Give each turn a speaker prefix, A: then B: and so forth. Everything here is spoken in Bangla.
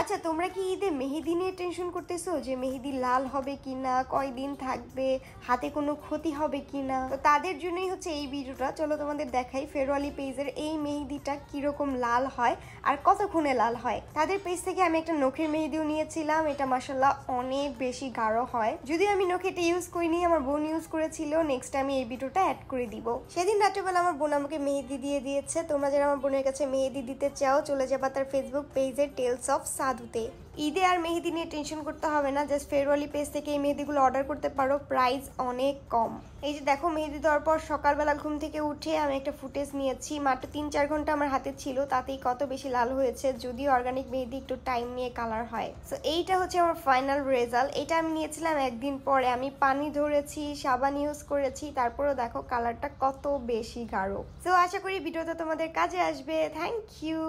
A: আচ্ছা, তোমরা কি ঈদে মেহেদি নিয়ে টেনশন করতেছো যে মেহেদি লাল হবে কিনা, কয়দিন থাকবে, হাতে কোনো ক্ষতি হবে কিনা? তো তাদের জন্যই হচ্ছে এই ভিডিওটা। চলো তোমাদের দেখাই ফেরওয়ালি পেজের এই মেহেদিটা কিরকম লাল হয় আর কতক্ষণে লাল হয়। তাদের পেজ থেকে আমি একটা নখের মেহেদিও নিয়েছিলাম, এটা মাশাআল্লাহ অনেক বেশি গাঢ় হয়। যদিও আমি নখে এটা ইউজ করিনি, আমার বোন ইউজ করেছিল। নেক্সট আমি এই ভিডিওটা অ্যাড করে দিব। সেদিন রাত্রেবেলা আমার বোন আমাকে মেহেদি দিয়ে দিয়েছে। তোমরা যারা আমার বোনের কাছে মেহেদি দিতে চাও চলে যাবা তার ফেসবুক পেজের টেলস অফ সাধুতে। ঈদে আর মেহেদি নিয়ে টেনশন করতে হবে না, জাস্ট ফেরওয়ালি পেজ থেকে এই মেহেদিগুলো অর্ডার করতে পারো, প্রাইস অনেক কম। এই যে দেখো, মেহেদি দেওয়ার পর সকালবেলা ঘুম থেকে উঠে আমি একটা ফুটেজ নিয়েছি, মাত্র 3-4 ঘন্টা আমার হাতে ছিল, তাতেই কত বেশি লাল হয়েছে। যদিও অর্গানিক মেহেদি একটু টাইম নিয়ে কালার হয়। সো এইটা হচ্ছে আমার ফাইনাল রেজাল্ট। এটা আমি নিয়েছিলাম একদিন পরে, আমি পানি ধরেছি, সাবান ইউজ করেছি, তারপরেও দেখো কালারটা কত বেশি গাঢ়। সো আশা করি ভিডিওটা তোমাদের কাজে আসবে। Thank you.